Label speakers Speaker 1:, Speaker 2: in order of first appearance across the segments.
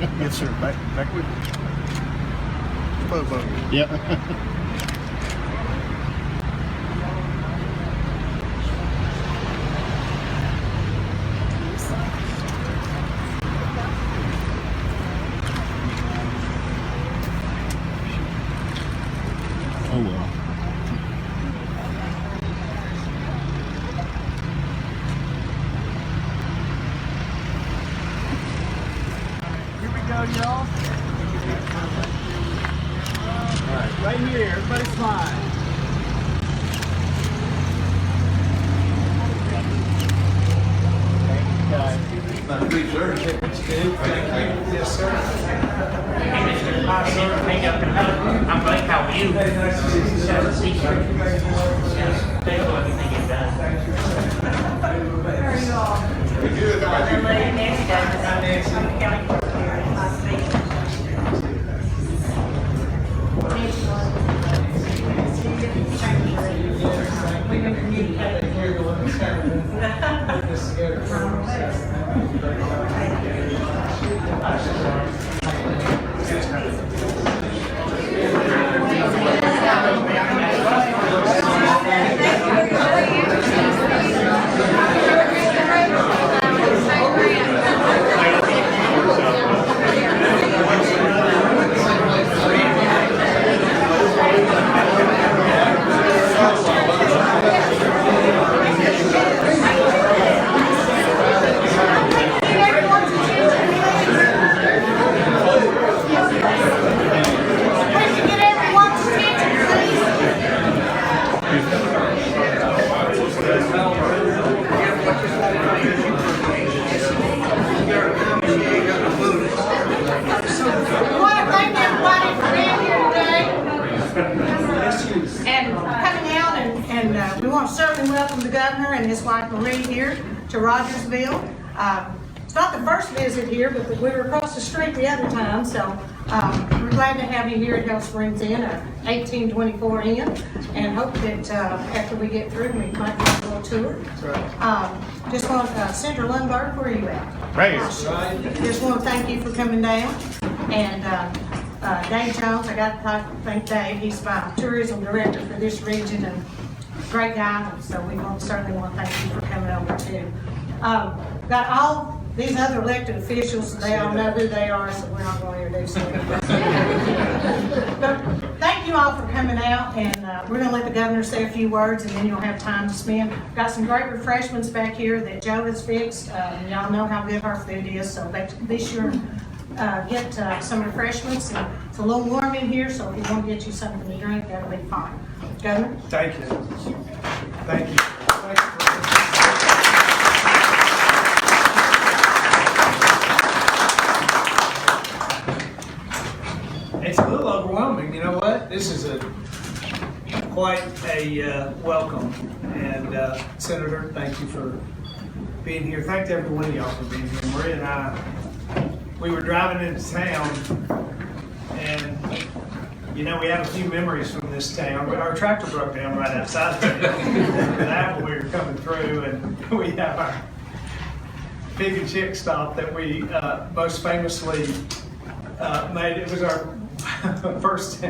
Speaker 1: Yes, sir. Back with you.
Speaker 2: Yep. Oh well.
Speaker 1: Here we go, y'all. All right, right here. Everybody smile. Yes, sir.
Speaker 3: I'm Blake, how are you?
Speaker 1: Hey, nice to see you, sir.
Speaker 3: Thanks for everything you've done.
Speaker 4: I'm Nancy Davis. I'm the county clerk here in Las Vegas. We've been communicating. We want to certainly welcome the governor and his wife Marie here to Rogersville. It's not the first visit here, but we were across the street the other time, so we're glad to have you here at Hale Springs Inn, 1824 Inn, and hope that after we get through, we might do a little tour. Just want Senator Lundberg, where are you at?
Speaker 2: Right.
Speaker 4: Just want to thank you for coming down, and Dave Jones, I got to thank Dave. He's my tourism director for this region, and great guy, so we certainly want to thank you for coming over too. Got all these other elected officials, they all know who they are, so we're not going to introduce them. But thank you all for coming out, and we're going to let the governor say a few words, and then you'll have time to spend. Got some great refreshments back here that Joe has fixed. Y'all know how good her food is, so be sure and get some refreshments. And it's a little warm in here, so if you want to get you something to drink, that'll be fine. Governor?
Speaker 1: Thank you. Thank you. Thank you. It's a little overwhelming. You know what? This is quite a welcome. And Senator, thank you for being here. Thank every one of y'all for being here. Maria and I, we were driving into town, and you know, we have a few memories from this town. Our tractor broke down right outside of that when we were coming through, and we have our pig and chick stop that we most famously made. It was our first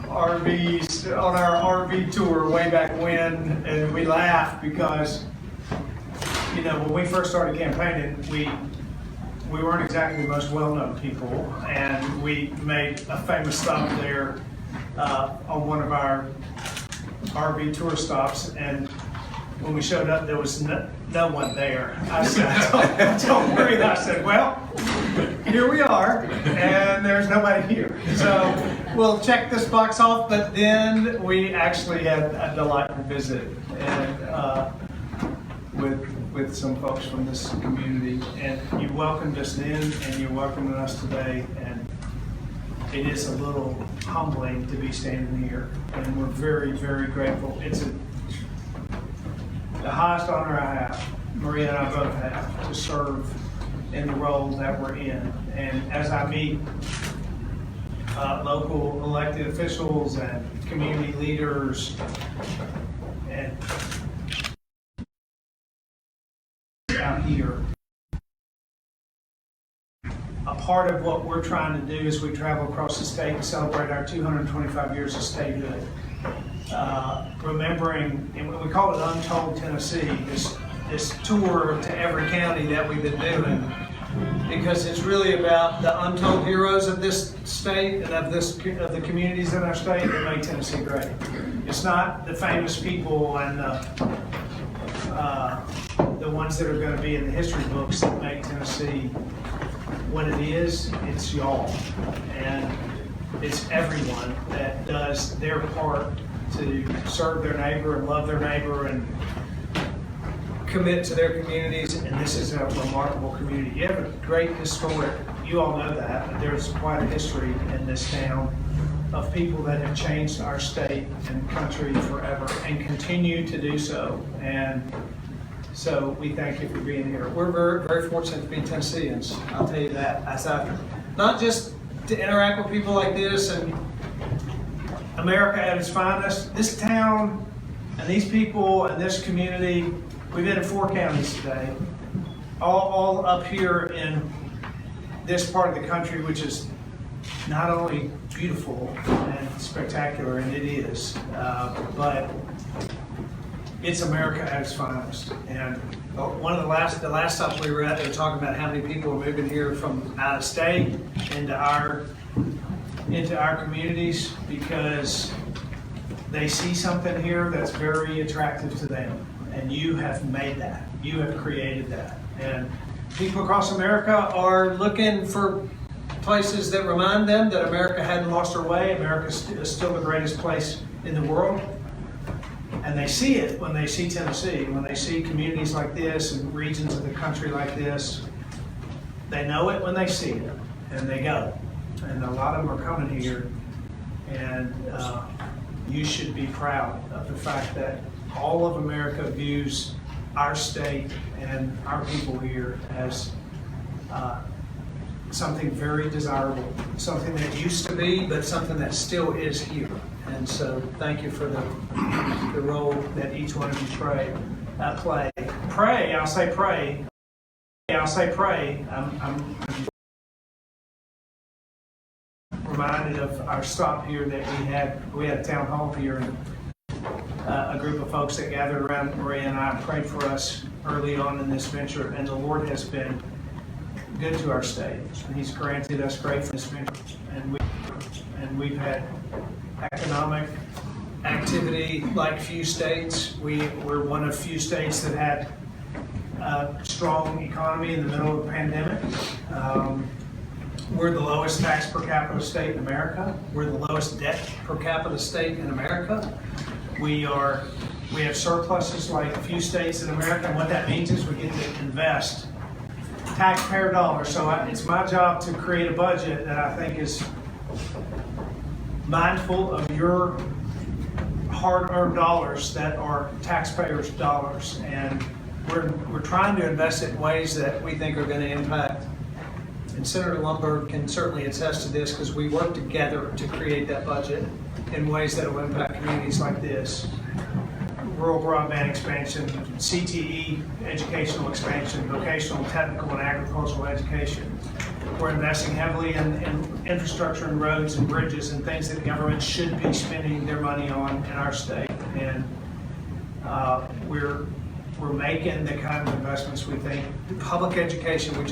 Speaker 1: RVs on our RV tour way back when, and we laughed because, you know, when we first started campaigning, we weren't exactly the most well-known people, and we made a famous stop there on one of our RV tour stops, and when we showed up, there was no one there. I told Marie, I said, well, here we are, and there's nobody here. So we'll check this box off, but then we actually had a delightful visit and with some folks from this community, and you welcomed us then, and you're welcoming us today, and it is a little humbling to be standing here, and we're very, very grateful. It's the highest honor I have, Maria and I both have, to serve in the role that we're in. And as I meet local elected officials and community leaders and out here, a part of what we're trying to do as we travel across the state and celebrate our 225 years of statehood. Remembering, and we call it Untold Tennessee, this tour to every county that we've been doing, because it's really about the untold heroes of this state and of the communities in our state that make Tennessee great. It's not the famous people and the ones that are going to be in the history books that make Tennessee what it is. It's y'all, and it's everyone that does their part to serve their neighbor and love their neighbor and commit to their communities. And this is a remarkable community. You have a great historic, you all know that, but there's quite a history in this town of people that have changed our state and country forever and continue to do so. And so we thank you for being here. We're very, very fortunate to be Tennesseans, I'll tell you that. Not just to interact with people like this and America at its finest. This town and these people and this community, we've been in 4 counties today, all up here in this part of the country, which is not only beautiful and spectacular, and it is, but it's America at its finest. And one of the last stops we were at, they were talking about how many people are moving here from out of state into our communities because they see something here that's very attractive to them. And you have made that. You have created that. And people across America are looking for places that remind them that America hadn't lost her way. America is still the greatest place in the world. And they see it when they see Tennessee, when they see communities like this and regions of the country like this. They know it when they see it, and they go. And a lot of them are coming here, and you should be proud of the fact that all of America views our state and our people here as something very desirable, something that used to be, but something that still is here. And so thank you for the role that each one of you play. Pray, I'll say pray. I'm reminded of our stop here that we had a town hall here, and a group of folks that gathered around Maria and I prayed for us early on in this venture, and the Lord has been good to our state, and He's granted us great for this venture, and we've had economic activity like few states. We're one of few states that had a strong economy in the middle of the pandemic. We're the lowest tax per capita state in America. We're the lowest debt per capita state in America. We have surpluses like a few states in America, and what that means is we get to invest taxpayer dollars. So it's my job to create a budget that I think is mindful of your hard-earned dollars that are taxpayers' dollars, and we're trying to invest it in ways that we think are going to impact. And Senator Lumberg can certainly attest to this because we work together to create that budget in ways that will impact communities like this. Rural broadband expansion, CTE educational expansion, vocational, technical, and agricultural education. We're investing heavily in infrastructure and roads and bridges and things that the government should be spending their money on in our state. And we're making the kind of investments we think. Public education, we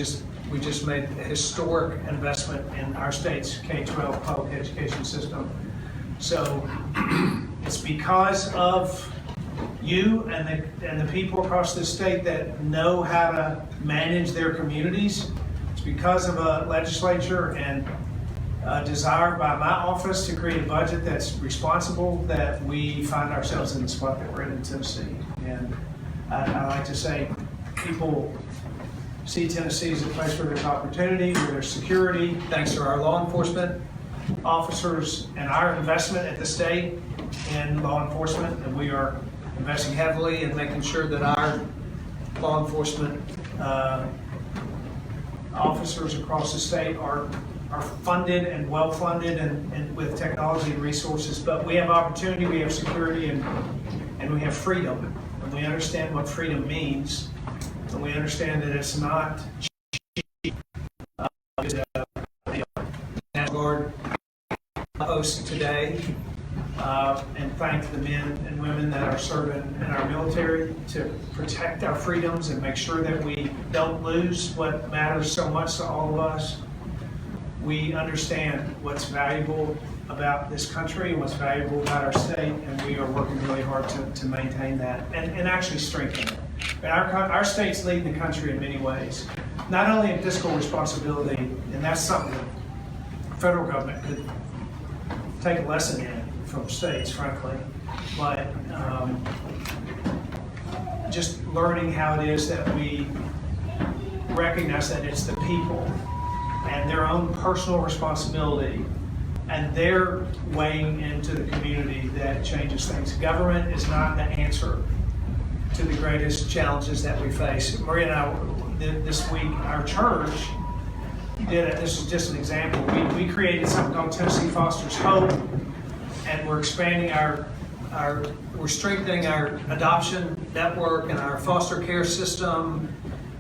Speaker 1: just made a historic investment in our state's K-12 public education system. So it's because of you and the people across the state that know how to manage their communities. It's because of a legislature and a desire by my office to create a budget that's responsible that we find ourselves in the spot that we're in Tennessee. And I like to say people see Tennessee as a place where there's opportunity, where there's security, thanks to our law enforcement officers and our investment at the state in law enforcement. And we are investing heavily in making sure that our law enforcement officers across the state are funded and well funded and with technology and resources. But we have opportunity, we have security, and we have freedom. And we understand what freedom means. And we understand that it's not cheap. Guard post today and thank the men and women that are serving in our military to protect our freedoms and make sure that we don't lose what matters so much to all of us. We understand what's valuable about this country and what's valuable about our state, and we are working really hard to maintain that and actually strengthen it. And our states lead the country in many ways, not only in fiscal responsibility, and that's something the federal government could take a lesson in from states, frankly, but just learning how it is that we recognize that it's the people and their own personal responsibility and their weighing into the community that changes things. Government is not the answer to the greatest challenges that we face. Maria and I, this week, our church did it. This is just an example. We created something called Tennessee Fosters Hope, and we're expanding we're strengthening our adoption network and our foster care system.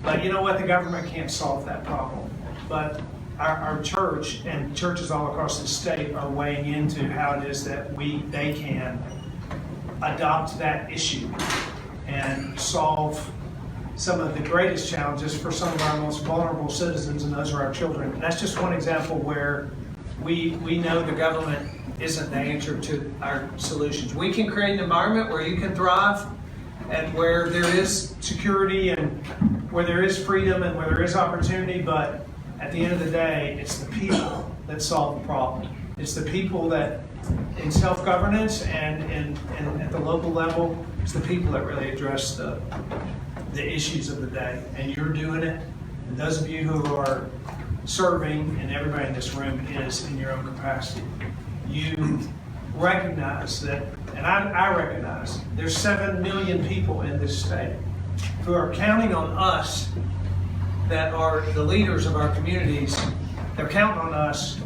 Speaker 1: But you know what? The government can't solve that problem. But our church and churches all across the state are weighing into how it is that they can adopt that issue and solve some of the greatest challenges for some of our most vulnerable citizens, and those are our children. And that's just one example where we know the government isn't the answer to our solutions. We can create an environment where you can thrive and where there is security and where there is freedom and where there is opportunity, but at the end of the day, it's the people that solve the problem. It's the people that, in self-governance and at the local level, it's the people that really address the issues of the day. And you're doing it. And those of you who are serving, and everybody in this room is in your own capacity, you recognize that, and I recognize, there's 7 million people in this state who are counting on us, that are the leaders of our communities. They're counting on us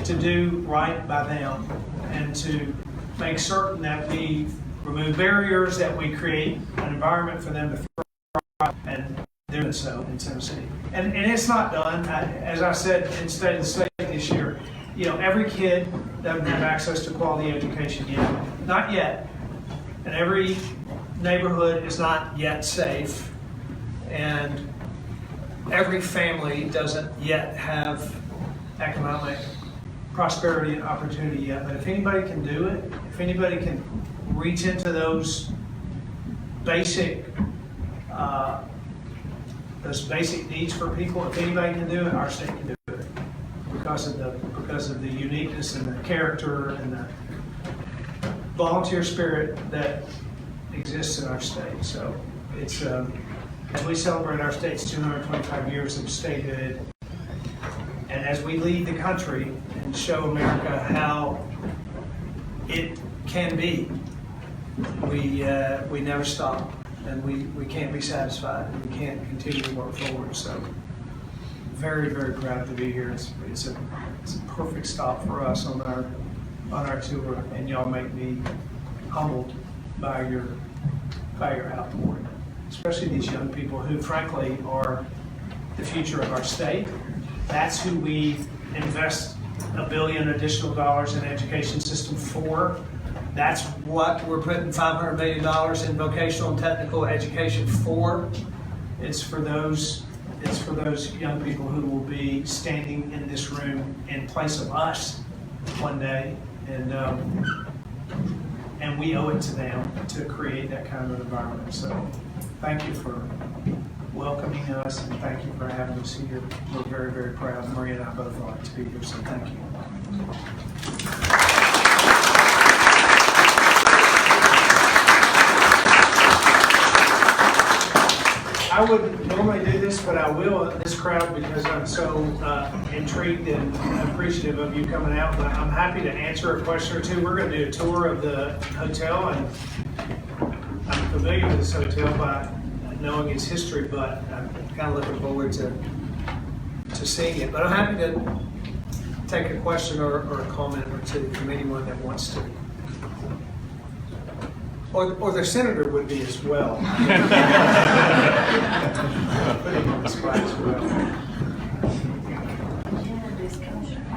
Speaker 1: to do right by them and to make certain that we remove barriers, that we create an environment for them to thrive, and they're doing so in Tennessee. And it's not done. As I said in State of the State this year, you know, every kid doesn't have access to quality education yet. Not yet. And every neighborhood is not yet safe. And every family doesn't yet have economic prosperity and opportunity yet. But if anybody can do it, if anybody can reach into those basic needs for people, if anybody can do it, our state can do it because of the uniqueness and the character and the volunteer spirit that exists in our state. So it's as we celebrate our state's 225 years of statehood, and as we lead the country and show America how it can be, we never stop, and we can't be satisfied, and we can't continue to work forward. So very, very proud to be here. It's a perfect stop for us on our tour, and y'all make me humbled by your outpouring. Especially these young people who, frankly, are the future of our state. That's who we invest $1 billion additional dollars in education system for. That's what we're putting $500 million in vocational and technical education for. It's for those young people who will be standing in this room in place of us one day, and we owe it to them to create that kind of environment. So thank you for welcoming us, and thank you for having us here. We're very, very proud. Maria and I both like to be here, so thank you. I wouldn't normally do this, but I will in this crowd because I'm so intrigued and appreciative of you coming out. But I'm happy to answer a question or two. We're going to do a tour of the hotel, and I'm familiar with this hotel by knowing its history, but I'm kind of looking forward to seeing it. But I'm happy to take a question or a comment or two from anyone that wants to. Or the senator would be as well. Put him on the spot as well.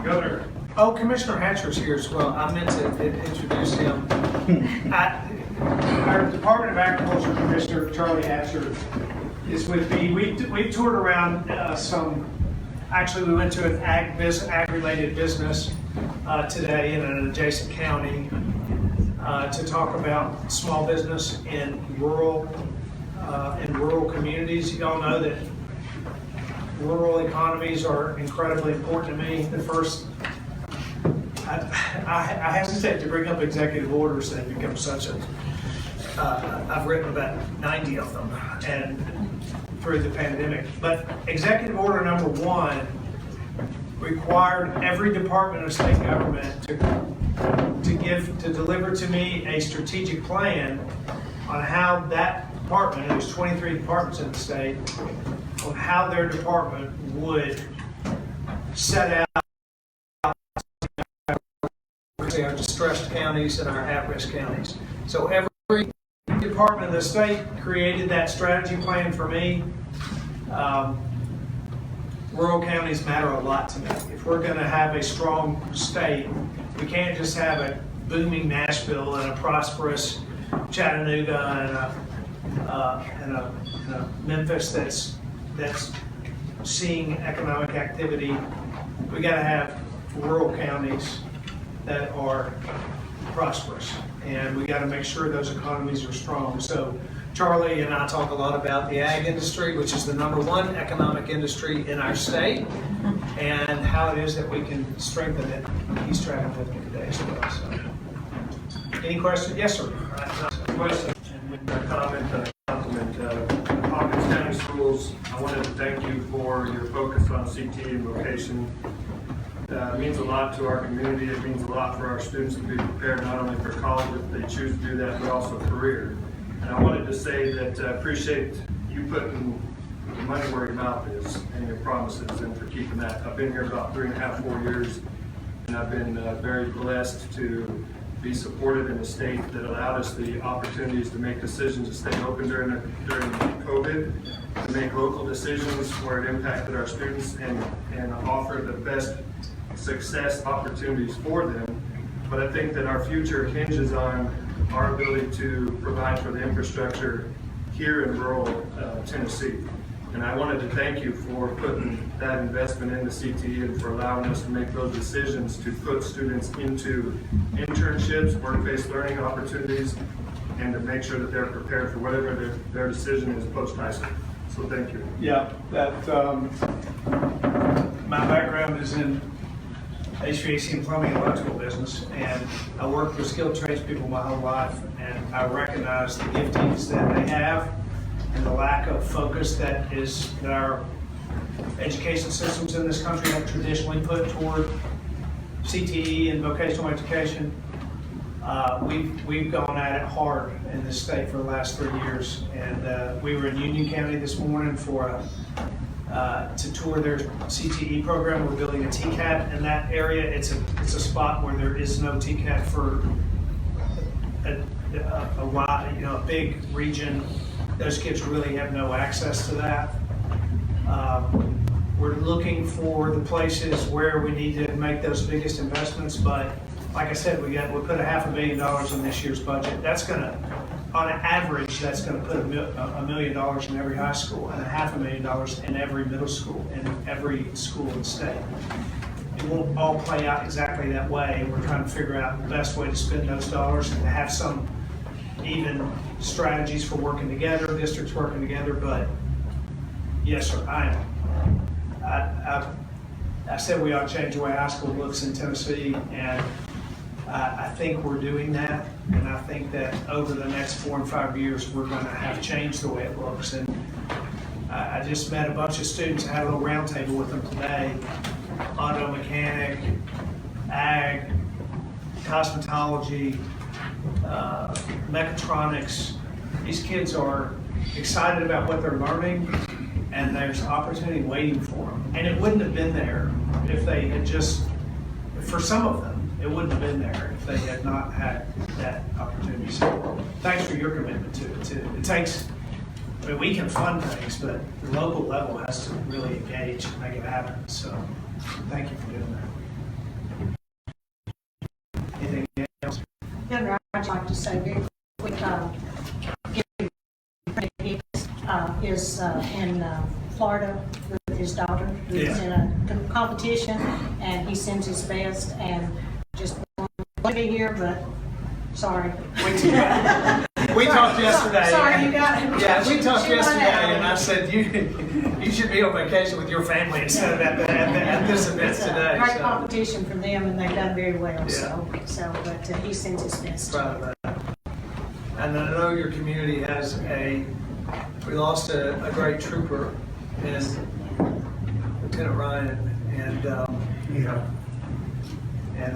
Speaker 5: Governor,
Speaker 1: Oh, Commissioner Hatcher's here as well. I meant to introduce him. Our Department of Agriculture Commissioner, Charlie Hatcher, is with me. We've toured around actually we went to an ag-related business today in an adjacent county to talk about small business in rural communities. You all know that rural economies are incredibly important to me. I hesitate to bring up executive orders that have become such a, I've written about 90 of them and through the pandemic. But executive order number 1 required every department of state government to deliver to me a strategic plan on how that department, and there's 23 departments in the state, on how their department would set out our distressed counties and our at-risk counties. So every department of the state created that strategy plan for me. Rural counties matter a lot to me. If we're going to have a strong state, we can't just have a booming Nashville and a prosperous Chattanooga and a Memphis that's seeing economic activity. We got to have rural counties that are prosperous, and we got to make sure those economies are strong. So Charlie and I talk a lot about the ag industry, which is the #1 economic industry in our state, and how it is that we can strengthen it. He's traveling with me today as well. So, any questions? Yes, sir.
Speaker 5: Question and a comment and a compliment. Hawkins County Schools, I wanted to thank you for your focus on CTE and vocation. It means a lot to our community. It means a lot for our students to be prepared not only for college if they choose to do that, but also career. And I wanted to say that I appreciate you putting your money where your mouth is and your promises and for keeping that. I've been here about 3.5, 4 years, and I've been very blessed to be supported in a state that allowed us the opportunities to make decisions to stay open during COVID, to make local decisions where it impacted our students and offer the best success opportunities for them. But I think that our future hinges on our ability to provide for the infrastructure here in rural Tennessee. And I wanted to thank you for putting that investment into CTE and for allowing us to make those decisions to put students into internships, work-based learning opportunities, and to make sure that they're prepared for whatever their decision is post-high school. So thank you.
Speaker 1: Yeah, my background is in HVAC and plumbing and electrical business, and I worked with skilled tradespeople my whole life, and I recognize the giftings that they have and the lack of focus that our education systems in this country have traditionally put toward CTE and vocational education. We've gone at it hard in this state for the last 3 years, and we were in Union County this morning to tour their CTE program. We're building a TCAT in that area. It's a spot where there is no TCAT for a big region. Those kids really have no access to that. We're looking for the places where we need to make those biggest investments, but like I said, we put $500 million in this year's budget. That's gonna, on an average, that's gonna put $1 million in every high school and $500,000 in every middle school and every school in the state. It won't all play out exactly that way. We're trying to figure out the best way to spend those dollars and to have some even strategies for working together, districts working together. But yes, sir, I said we ought to change the way high school looks in Tennessee, and I think we're doing that. And I think that over the next 4 and 5 years, we're going to have changed the way it looks. And I just met a bunch of students. I had a little round table with them today. Auto mechanic, ag, cosmetology, mechatronics. These kids are excited about what they're learning, and there's opportunity waiting for them. And it wouldn't have been there if they had for some of them, it wouldn't have been there if they had not had that opportunity. So thanks for your commitment to it too. It takes, we can fund things, but the local level has to really engage and make it happen. So thank you for doing that.
Speaker 4: say very quick, is in Florida with his daughter, who's
Speaker 1: Yeah.
Speaker 4: in a competition, and he sends his best, and just want to be here, but sorry.
Speaker 1: We talked yesterday.
Speaker 4: Sorry, you got it.
Speaker 1: Yeah, we talked
Speaker 4: She went
Speaker 1: yesterday,
Speaker 4: out.
Speaker 1: and I said, you should be on vacation with your family instead of at this event
Speaker 4: It's a
Speaker 1: today.
Speaker 4: great
Speaker 1: so.
Speaker 4: competition for them, and they've done very well,
Speaker 1: Yeah.
Speaker 4: but he sends his best.
Speaker 1: Proud of that. And I know your community has we lost a great trooper in Lieutenant Ryan, and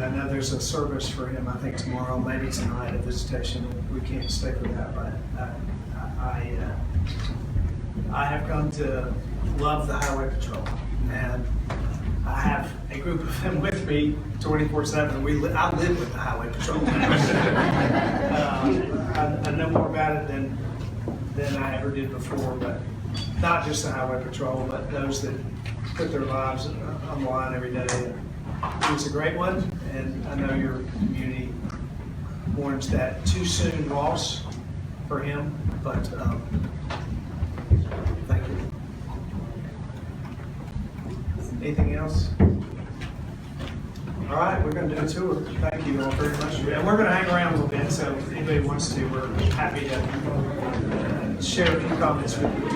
Speaker 1: I know there's a service for him, I think tomorrow, maybe tonight, a visitation. We can't stay for that, but I have come to love the Highway Patrol, and I have a group of them with me 24/7. I live with the Highway Patrol. I know more about it than I ever did before, but not just the Highway Patrol, but those that put their lives on the line every day. He's a great one, and I know your community mourns that too soon loss for him, but thank you. Anything else? All right, we're going to do a tour. Thank you all very much. And we're going to hang around a little bit, so if anybody wants to, we're happy to share a few comments with you.